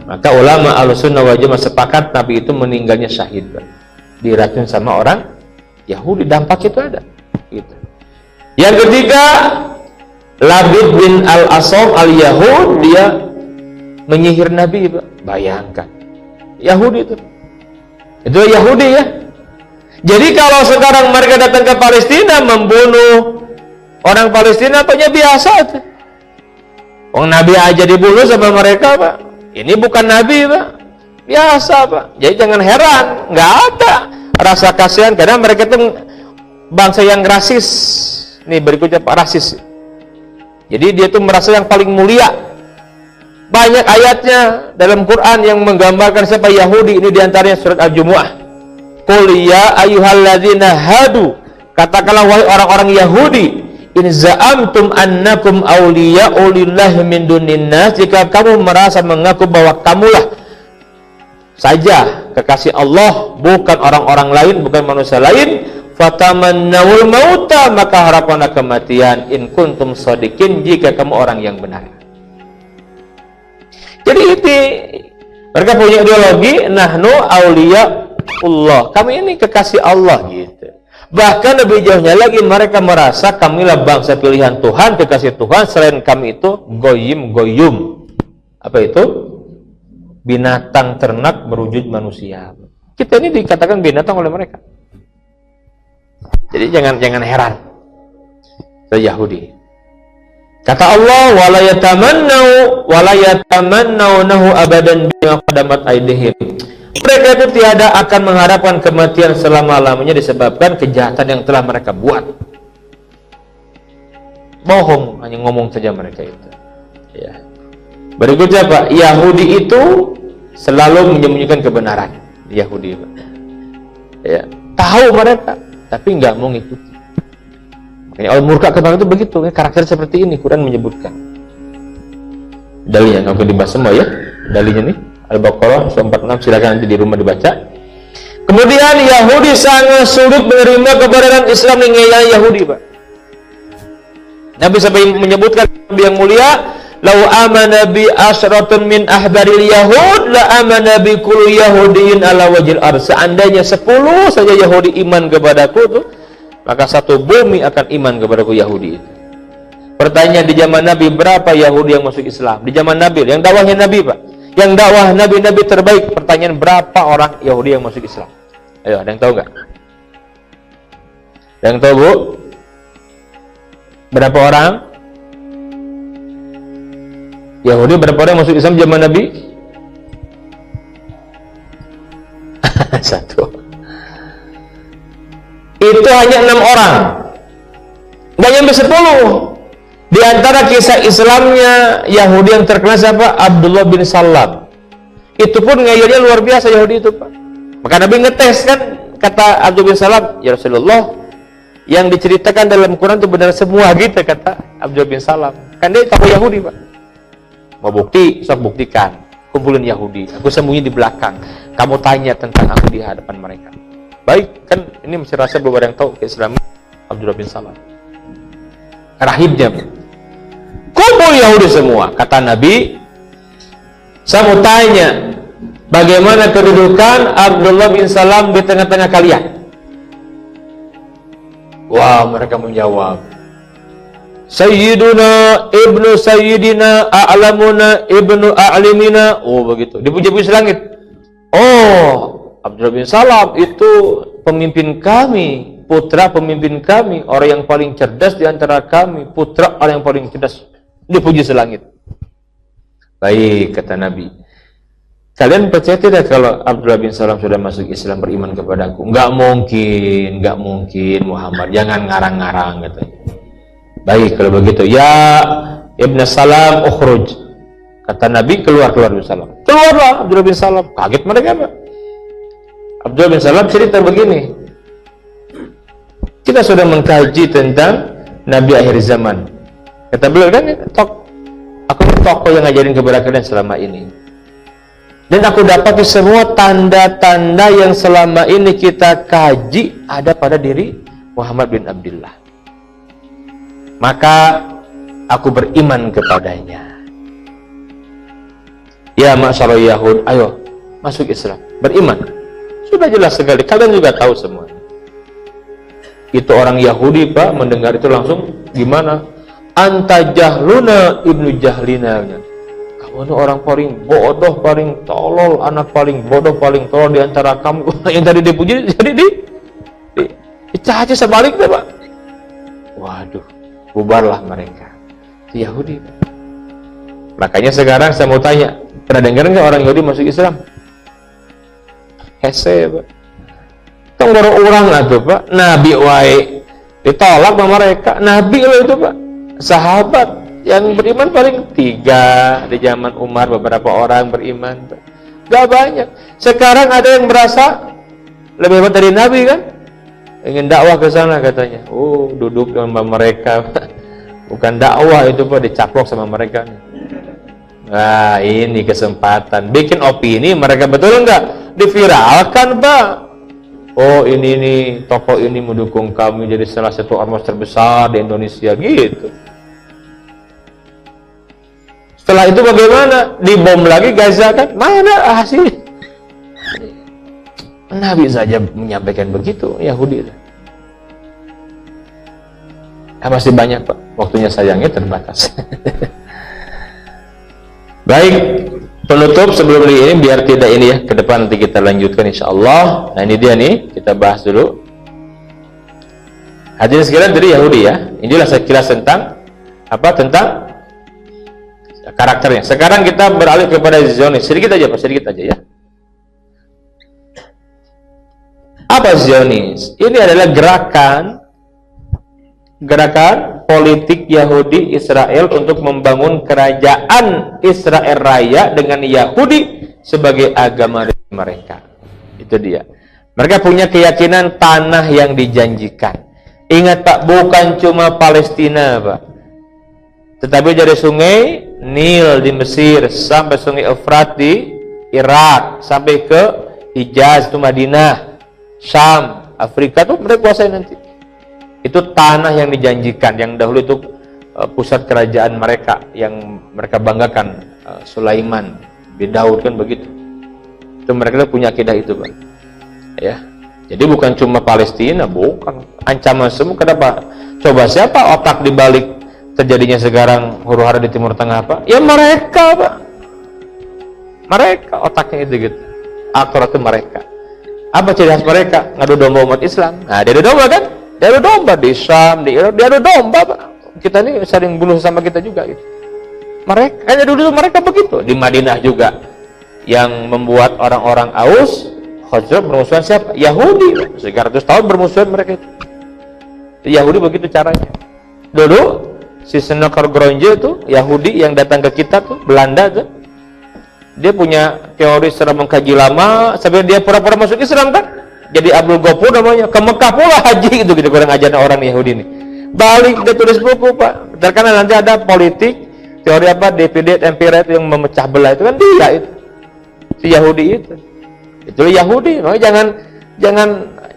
Maka ulama Ahlussunnah wal Jamaah sepakat Nabi itu meninggalnya syahid, Pak. Diracun sama orang Yahudi, dampak itu ada. Gitu. Yang ketiga, Labid bin Al-Asam al-Yahud, dia menyihir Nabi, Pak. Bayangkan, Yahudi itu Yahudi ya. Jadi kalau sekarang mereka datang ke Palestina membunuh orang Palestina, apanya biasa tuh. Nabi aja dibunuh sama mereka, Pak. Ini bukan Nabi, Pak. Biasa, Pak. Jadi jangan heran, nggak ada rasa kasihan karena mereka itu bangsa yang rasis. Nih berikutnya, Pak, rasis. Jadi dia tuh merasa yang paling mulia. Banyak ayatnya dalam Quran yang menggambarkan siapa Yahudi. Ini diantaranya surat Al-Jumu'ah. Qul ya ayyuhalladzina hadu, katakanlah wahai orang-orang Yahudi, in za'amtum annakum awliya'u lillahi min dunin nas, jika kamu merasa mengaku bahwa kamulah saja kekasih Allah, bukan orang-orang lain, bukan manusia lain, fatamannawul mauta, maka harapkanlah kematian, in kuntum shadiqin, jika kamu orang yang benar. Jadi itu mereka punya ideologi, nahnu awliya'ullah, kami ini kekasih Allah gitu. Bahkan lebih jauhnya lagi, mereka merasa kamilah bangsa pilihan Tuhan, kekasih Tuhan, selain kami itu goyim. Apa itu? Binatang ternak berwujud manusia. Kita ini dikatakan binatang oleh mereka. Jadi jangan heran. Itu Yahudi. Kata Allah, wala yatamannawnahu abadan bima qadamat aydihim. Mereka itu tiada akan mengharapkan kematian selama-lamanya disebabkan kejahatan yang telah mereka buat. Bohong, hanya ngomong saja mereka itu. Ya. Berikutnya Pak, Yahudi itu selalu menyembunyikan kebenaran. Yahudi Pak. Ya. Tahu mereka, tapi nggak mau ngikuti. Makanya Allah murka kepada itu begitu, karakter seperti ini Quran menyebutkan. Dalilnya nggak perlu dibahas semua ya. Dalilnya nih Al-Baqarah 146, silakan nanti di rumah dibaca. Kemudian Yahudi sangat sulit menerima kebenaran Islam yang Yahudi Pak. Nabi sampai menyebutkan yang mulia, "Lau amana bi asratun min ahbaril yahud la amana bi kulli yahudiyin ala wajhil ardh." Seandainya 10 saja Yahudi iman kepadaku tuh, maka satu bumi akan iman kepadaku Yahudi itu. Pertanyaan di zaman Nabi, berapa Yahudi yang masuk Islam? Di zaman Nabi, yang dakwahnya Nabi Pak, yang dakwah Nabi-Nabi terbaik. Pertanyaan, berapa orang Yahudi yang masuk Islam? Ayo, ada yang tahu nggak? Yang tahu Bu? Berapa orang? Yahudi berapa orang yang masuk Islam zaman Nabi? Satu. Itu hanya 6 orang. Nggak nyampe 10. Di antara kisah Islamnya Yahudi yang terkenal siapa? Abdullah bin Salam. Itu pun ngeyelnya luar biasa Yahudi itu Pak. Maka Nabi ngetes kan, kata Abdullah bin Salam, "Ya Rasulullah, yang diceritakan dalam Quran itu benar semua," gitu kata Abdullah bin Salam. Kan dia tahu Yahudi Pak. Mau bukti, sok buktikan. Kumpulin Yahudi. Aku sembunyi di belakang. Kamu tanya tentang aku di hadapan mereka. Baik, kan ini masih rasa belum ada yang tahu Islam Abdullah bin Salam. Rahibnya kumpul Yahudi semua. Kata Nabi, saya mau tanya, bagaimana kedudukan Abdullah bin Salam di tengah-tengah kalian? Wah, mereka menjawab, Sayyiduna ibnu Sayyidina a'lamuna ibnu a'limina. Oh begitu, dipuji-puji langit. Oh, Abdullah bin Salam itu pemimpin kami, putra pemimpin kami, orang yang paling cerdas di antara kami, putra orang yang paling cerdas. Dipuji selangit. Baik, kata Nabi, kalian percaya tidak kalau Abdullah bin Salam sudah masuk Islam, beriman kepadaku? Enggak mungkin Muhammad, jangan ngarang-ngarang, katanya. Baik, kalau begitu, ya Ibn Salam ukhruj. Kata Nabi, keluar bin Salam. Keluarlah Abdullah bin Salam. Kaget mereka Pak. Abdullah bin Salam cerita begini, kita sudah mengkaji tentang Nabi akhir zaman. Kata beliau, kan aku tokoh yang ngajarin kepada kalian selama ini. Dan aku dapati semua tanda-tanda yang selama ini kita kaji ada pada diri Muhammad bin Abdullah. Maka aku beriman kepadanya. Ya masyarakat Yahud, ayo masuk Islam, beriman. Sudah jelas sekali, kalian juga tahu semua. Itu orang Yahudi Pak, mendengar itu langsung gimana? Anta jahluna ibnu jahlina. Kamu itu orang paling bodoh, paling tolol, anak paling bodoh, paling tolol di antara kamu. Yang tadi dipuji jadi dicaci sebaliknya Pak. Waduh, bubarlah mereka. Itu Yahudi Pak. Makanya sekarang saya mau tanya, pernah dengar nggak orang Yahudi masuk Islam? Hese Pak. Tunggu orang itu Pak, Nabi wae ditolak sama mereka. Nabi loh itu Pak, sahabat yang beriman paling 3 di zaman Umar, beberapa orang beriman Pak. Gak banyak. Sekarang ada yang merasa lebih hebat dari Nabi kan, ingin dakwah ke sana katanya. Oh, duduk sama mereka Pak. Bukan dakwah itu Pak, dicaplok sama mereka. Nah ini kesempatan bikin opini mereka, betul enggak? Diviralkan Pak. Oh ini nih, tokoh ini mendukung kami jadi salah satu ormas terbesar di Indonesia gitu. Setelah itu bagaimana? Dibom lagi Gaza kan? Mana hasilnya? Nabi saja menyampaikan begitu, Yahudi. Masih banyak Pak, waktunya sayangnya terbatas. Baik, penutup sebelum ini biar tidak ini ya, ke depan nanti kita lanjutkan insyaallah. Nah ini dia nih, kita bahas dulu. Hadirin sekalian, dari Yahudi ya. Inilah sekilas tentang apa? Tentang karakternya. Sekarang kita beralih kepada Zionis. Sedikit aja Pak, sedikit aja ya. Apa Zionis? Ini adalah gerakan politik Yahudi Israel untuk membangun kerajaan Israel Raya dengan Yahudi sebagai agama mereka. Itu dia. Mereka punya keyakinan tanah yang dijanjikan. Ingat Pak, bukan cuma Palestina Pak, tetapi dari sungai Nil di Mesir sampai sungai Efrat di Irak sampai ke Hijaz itu Madinah, Syam, Afrika tuh mereka kuasai nanti. Itu tanah yang dijanjikan, yang dahulu itu pusat kerajaan mereka yang mereka banggakan, Sulaiman bin Daud kan begitu. Itu mereka punya akidah itu Pak. Ya. Jadi bukan cuma Palestina, bukan. Ancaman semua. Kenapa? Coba siapa otak dibalik terjadinya sekarang huru-hara di Timur Tengah Pak? Ya mereka Pak. Mereka otaknya itu gitu. Aktor itu mereka. Apa ciri khas mereka? Ngadu domba umat Islam. Nah, dia adu domba kan? Dia adu domba di Syam, di Irak, dia adu domba Pak. Kita ini sering bunuh sama kita juga gitu. Mereka, dulu mereka begitu. Di Madinah juga. Yang membuat orang-orang Aus, Khazraj bermusuhan siapa? Yahudi. 300 tahun bermusuhan mereka itu. Yahudi begitu caranya. Dulu si Senokar Gronje itu Yahudi yang datang ke kita tuh, Belanda tuh. Dia punya teori secara mengkaji lama sampai dia pura-pura masuk Islam kan? Jadi Abdul Ghafur namanya. Ke Mekah pula haji gitu kurang ajar orang Yahudi ini. Balik dia tulis buku Pak. Terkena nanti ada politik teori apa Divided Empire itu yang memecah belah itu kan dia itu. Si Yahudi itu. Itu Yahudi, makanya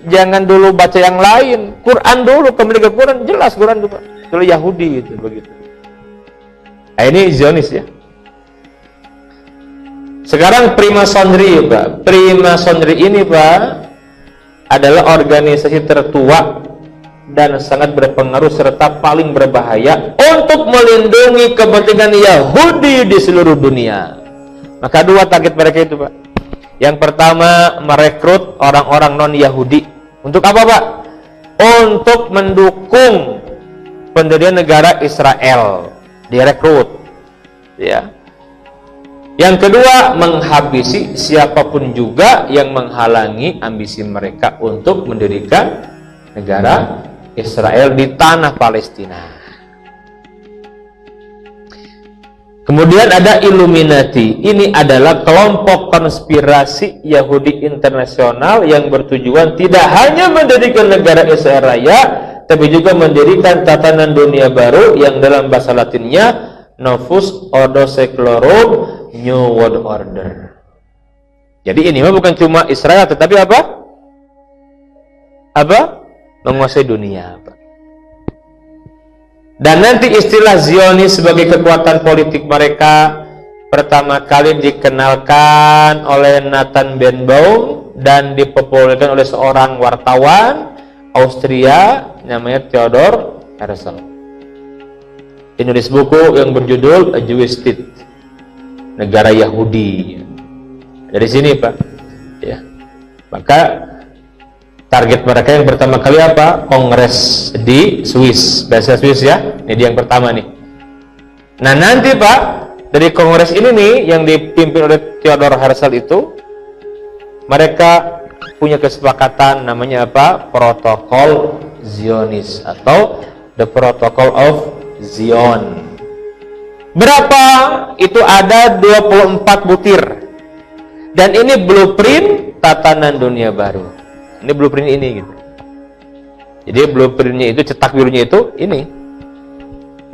jangan dulu baca yang lain. Quran dulu, kembali ke Quran, jelas Quran itu Pak. Itu Yahudi itu begitu. Nah, ini Zionis ya. Sekarang Freemasonry Pak. Freemasonry ini Pak adalah organisasi tertua dan sangat berpengaruh serta paling berbahaya untuk melindungi kepentingan Yahudi di seluruh dunia. Maka dua target mereka itu Pak. Yang pertama, merekrut orang-orang non-Yahudi. Untuk apa Pak? Untuk mendukung pendirian negara Israel. Direkrut. Ya. Yang kedua, menghabisi siapapun juga yang menghalangi ambisi mereka untuk mendirikan negara Israel di tanah Palestina. Kemudian ada Illuminati. Ini adalah kelompok konspirasi Yahudi internasional yang bertujuan tidak hanya mendirikan negara Israel Raya, tapi juga mendirikan tatanan dunia baru yang dalam bahasa Latinnya Novus Ordo Seclorum New World Order. Jadi ini bukan cuma Israel, tetapi apa? Menguasai dunia. Dan nanti istilah Zionis sebagai kekuatan politik mereka pertama kali dikenalkan oleh Nathan Birnbaum dan dipopulerkan oleh seorang wartawan Austria namanya Theodor Herzl. Penulis buku yang berjudul A Jewish State, negara Yahudi. Dari sini Pak, ya. Maka target mereka yang pertama kali apa? Kongres di Swiss, bahasa Swiss ya. Ini dia yang pertama nih. Nah nanti Pak, dari kongres ini nih yang dipimpin oleh Theodor Herzl itu, mereka punya kesepakatan namanya apa? Protokol Zionis atau The Protocol of Zion. Berapa? Itu ada 24 butir. Dan ini blueprint tatanan dunia baru. Ini blueprint ini gitu. Jadi blueprintnya itu, cetak birunya itu ini.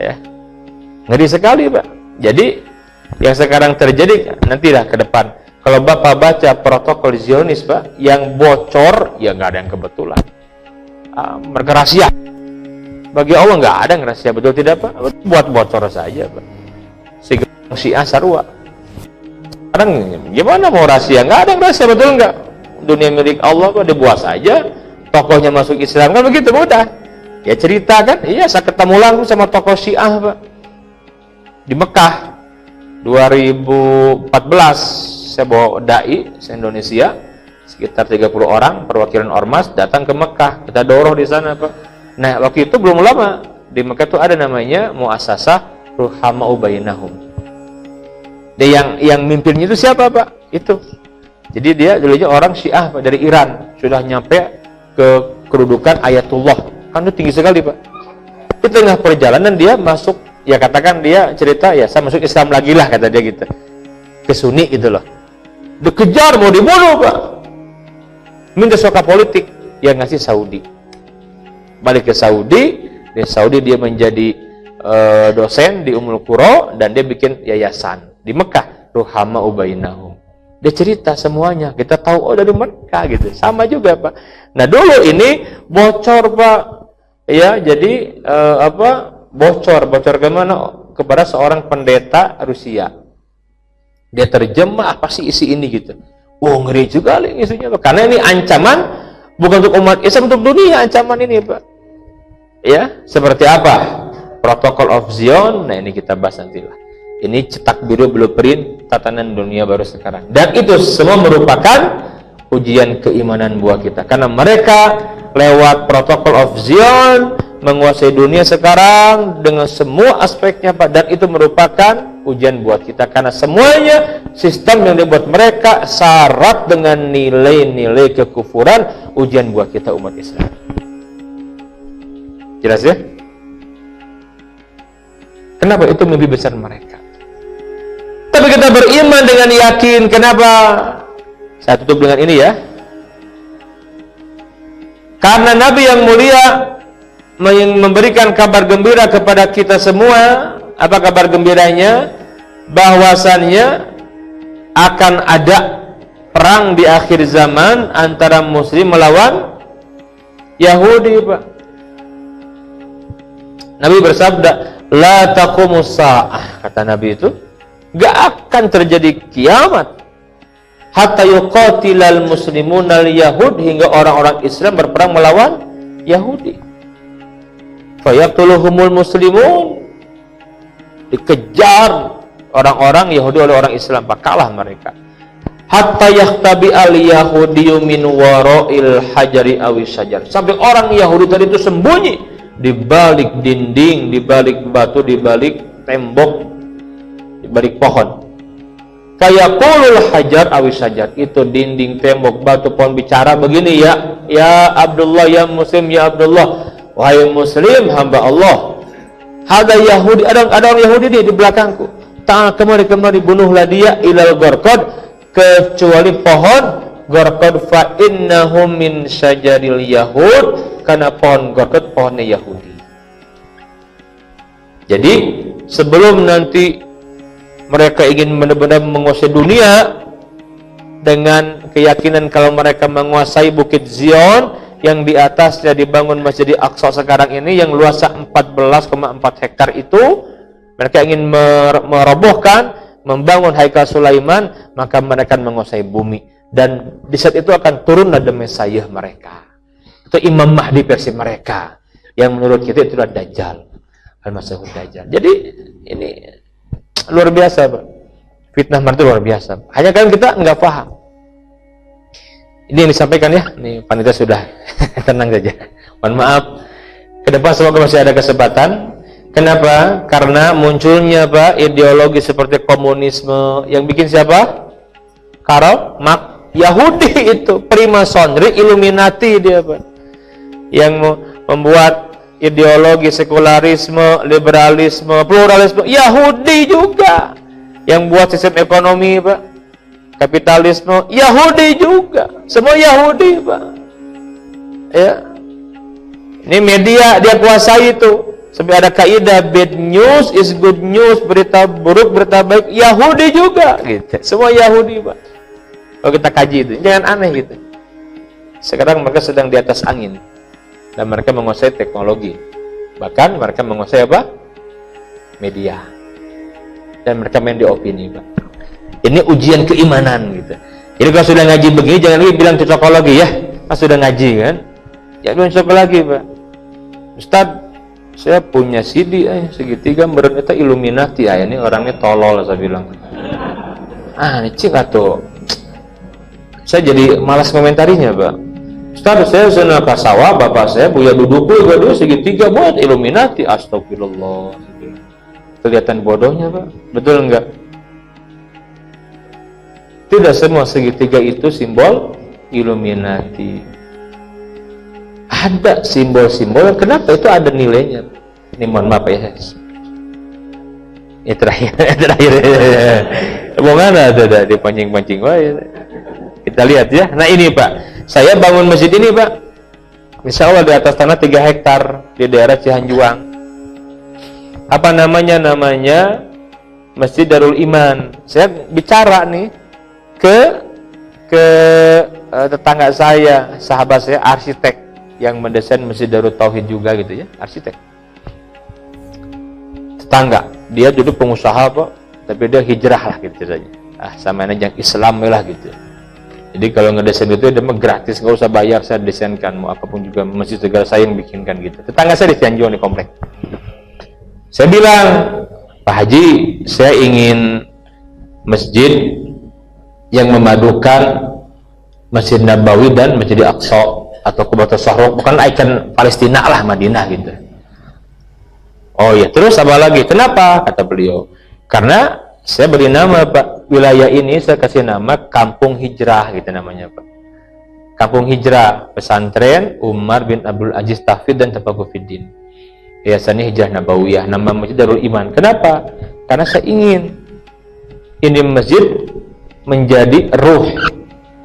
Ya. Ngeri sekali Pak. Jadi yang sekarang terjadi nantilah ke depan. Kalau Bapak baca protokol Zionis Pak, yang bocor ya nggak ada yang kebetulan. Mereka rahasia. Bagi Allah nggak ada yang rahasia, betul tidak Pak? Buat bocor saja Pak. Sehingga Syiah sarwa. Sekarang gimana mau rahasia? Nggak ada yang rahasia, betul nggak? Dunia milik Allah Pak, dibuat saja. Tokohnya masuk Islam kan begitu mudah. Ya cerita kan, iya saya ketemu langsung sama tokoh Syiah Pak di Mekah 2014. Saya bawa dai se-Indonesia sekitar 30 orang perwakilan ormas datang ke Mekah, kita dorong di sana Pak. Nah waktu itu belum lama di Mekah itu ada namanya Muassasah Ruhamau Bainahum. Dia yang mimpinnya itu siapa Pak? Itu. Jadi dia dulunya orang Syiah Pak, dari Iran, sudah nyampe kedudukan ayatullah. Kan itu tinggi sekali, Pak. Di tengah perjalanan dia masuk, ya katakan dia cerita, ya saya masuk Islam lagi lah, kata dia gitu. Ke Sunni gitu loh. Dikejar, mau dibunuh, Pak. Minta soka politik, yang ngasih Saudi. Balik ke Saudi, di Saudi dia menjadi dosen di Ummul Qura, dan dia bikin yayasan di Mekah, Ruhama Ubainahum. Dia cerita semuanya, kita tahu, oh dari Mekah gitu. Sama juga, Pak. Nah dulu ini bocor, Pak. Ya, jadi bocor kemana? Kepada seorang pendeta Rusia. Dia terjemah apa sih isi ini gitu. Oh, ngeri juga isunya, Pak. Karena ini ancaman bukan untuk umat Islam, untuk dunia ancaman ini, Pak. Ya, seperti apa? Protocol of Zion. Nah, ini kita bahas nantilah. Ini cetak biru blueprint tatanan dunia baru sekarang. Dan itu semua merupakan ujian keimanan buat kita. Karena mereka lewat protokol of Zion menguasai dunia sekarang dengan semua aspeknya, Pak. Dan itu merupakan ujian buat kita. Karena semuanya sistem yang dibuat mereka syarat dengan nilai-nilai kekufuran, ujian buat kita umat Islam. Jelas ya? Kenapa? Itu mimpi besar mereka. Tapi kita beriman dengan yakin. Kenapa? Saya tutup dengan ini ya. Karena Nabi yang mulia memberikan kabar gembira kepada kita semua. Apa kabar gembiranya? Bahwasannya akan ada perang di akhir zaman antara Muslim melawan Yahudi, Pak. Nabi bersabda, la taqumus sa'ah, kata Nabi itu, gak akan terjadi kiamat hatta yuqatilal muslimun al-yahud, hingga orang-orang Islam berperang melawan Yahudi. Fayaqtuluhumul muslimun, dikejar orang-orang Yahudi oleh orang Islam, kalah mereka. Hatta yahtabi al-yahudiyu min wara'il hajari awis syajar, sampai orang Yahudi tadi itu sembunyi di balik dinding, di balik batu, di balik tembok, di balik pohon. Fayaqulul hajar awis syajar, itu dinding, tembok, batu, pohon bicara begini, ya Abdullah, ya Muslim, ya Abdullah, wahai Muslim, hamba Allah. Ada Yahudi, ada orang Yahudi di belakangku. Ta'al kemari, bunuhlah dia, ilal gorkod, kecuali pohon gorkod, fa innahum min syajaril yahud, karena pohon gorkod pohonnya Yahudi. Jadi sebelum nanti mereka ingin benar-benar menguasai dunia dengan keyakinan kalau mereka menguasai Bukit Zion yang di atasnya dibangun Masjid Aqsa sekarang ini, yang luasnya 14,4 hektar itu, mereka ingin merobohkan, membangun Haikal Sulaiman, maka mereka akan menguasai bumi. Dan di saat itu akan turun ada Mesiah mereka. Itu Imam Mahdi versi mereka, yang menurut kita itulah Dajjal, Al-Masihud Dajjal. Jadi ini luar biasa, Pak. Fitnah mereka luar biasa. Hanya kan kita nggak paham. Ini yang disampaikan ya. Ini panitia sudah tenang saja. Mohon maaf. Ke depan semoga masih ada kesempatan. Kenapa? Karena munculnya, Pak, ideologi seperti komunisme yang bikin siapa? Karl Marx. Yahudi itu, Freemasonry, Illuminati dia, Pak. Yang membuat ideologi sekularisme, liberalisme, pluralisme, Yahudi juga. Yang buat sistem ekonomi, Pak, kapitalisme, Yahudi juga. Semua Yahudi, Pak. Ya. Ini media dia kuasai itu. Sampai ada kaidah bad news is good news, berita buruk, berita baik, Yahudi juga gitu. Semua Yahudi, Pak. Kalau kita kaji itu, jangan aneh gitu. Sekarang mereka sedang di atas angin. Dan mereka menguasai teknologi. Bahkan mereka menguasai apa? Media. Dan mereka main di opini, Pak. Ini ujian keimanan gitu. Jadi kalau sudah ngaji begini, jangan lagi bilang cocokologi ya. Pas sudah ngaji kan, jangan bilang cocokologi, Pak. Ustaz, saya punya CD segitiga berita Illuminati. Ini orangnya tolol, saya bilang. Ini cik atau saya jadi malas komentarinya, Pak. Ustaz, saya sudah ke sawah, bapak saya Buya Duduku dua segitiga buat Illuminati. Astagfirullah. Kelihatan bodohnya, Pak. Betul enggak? Tidak semua segitiga itu simbol Illuminati. ada simbol-simbol. Kenapa itu ada nilainya? Ini mohon maaf ya. Terakhir. Mau mana ada dipancing-pancing. Kita lihat ya. Nah ini Pak, saya bangun masjid ini Pak, insya Allah di atas tanah 3 hektar di daerah Cihanjuang. Apa namanya? Namanya Masjid Darul Iman. Saya bicara nih ke tetangga saya, sahabat saya, arsitek yang mendesain Masjid Darul Tauhid juga gitu ya, arsitek. Tetangga, dia dulu pengusaha Pak, tapi dia hijrah lah gitu saja. Sama aja yang Islam lah gitu. Jadi kalau ngedesain itu dia mah gratis, nggak usah bayar, saya desainkan mau apapun juga, masjid segala saya yang bikinkan gitu. Tetangga saya di Cianjur di komplek. Saya bilang, Pak Haji, saya ingin masjid yang memadukan Masjid Nabawi dan Masjid Aqsa atau Qubatus Sahraq, bukan ikon Palestina lah, Madinah gitu. Oh ya, terus apa lagi? Kenapa? Kata beliau, karena saya beri nama Pak, wilayah ini saya kasih nama Kampung Hijrah gitu namanya Pak. Kampung Hijrah, pesantren Umar bin Abdul Aziz Tahfidz dan Tafaqufiddin. Yayasannya Hijrah Nabawiyah, nama Masjid Darul Iman. Kenapa? Karena saya ingin ini masjid menjadi ruh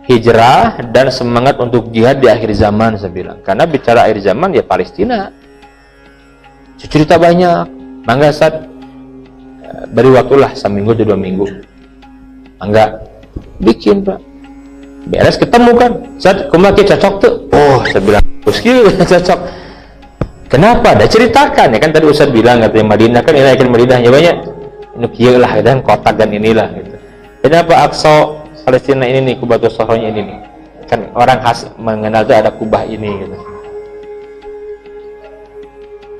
hijrah dan semangat untuk jihad di akhir zaman, saya bilang. Karena bicara akhir zaman ya Palestina. Cerita banyak. Mangga Ustaz, beri waktulah seminggu atau 2 minggu. Mangga bikin Pak. Beres ketemu kan. Ustaz, kumaha cocok tuh? Oh, saya bilang, "Meski cocok." Kenapa? Ada ceritakan ya kan, tadi Ustaz bilang katanya Madinah kan, ini akan Madinah ya banyak. Ini kieu lah dan kota dan inilah gitu. Kenapa Aqsa Palestina ini nih, Qubatus Sahraqnya ini nih? Kan orang khas mengenal tuh ada kubah ini gitu.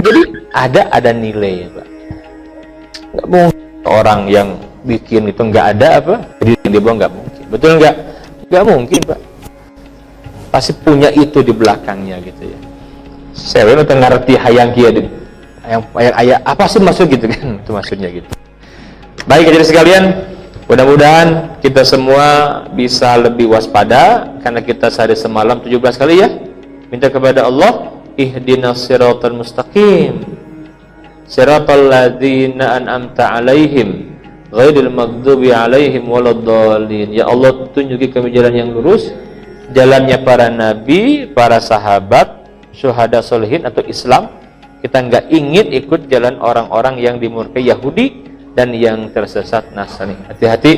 Jadi ada nilai ya Pak. Nggak mungkin orang yang bikin itu nggak ada apa? Jadi dia bilang nggak mungkin. Betul nggak? Nggak mungkin Pak. Pasti punya itu di belakangnya gitu ya. Saya udah ngerti hayang kia deh. Ayah apa sih maksud gitu kan? Itu maksudnya gitu. Baik hadirin sekalian, mudah-mudahan kita semua bisa lebih waspada karena kita sehari semalam 17 kali ya minta kepada Allah, ihdinas siratal mustaqim siratal ladzina an'amta 'alaihim ghairil maghdubi 'alaihim waladdallin. Ya Allah, tunjuki kami jalan yang lurus, jalannya para nabi, para sahabat, syuhada solihin atau Islam. Kita nggak ingin ikut jalan orang-orang yang dimurkai Yahudi dan yang tersesat Nasrani. Hati-hati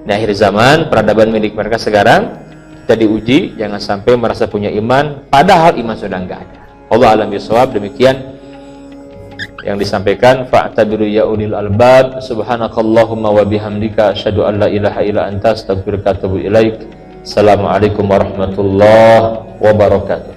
di akhir zaman, peradaban milik mereka sekarang kita diuji, jangan sampai merasa punya iman padahal iman sudah enggak ada. Allah alam bisawab. Demikian yang disampaikan. Fa'tabiru ya ulil albab. Subhanakallahumma wa bihamdika asyhadu an la ilaha illa anta astaghfiruka wa atubu ilaik. Assalamualaikum warahmatullahi wabarakatuh.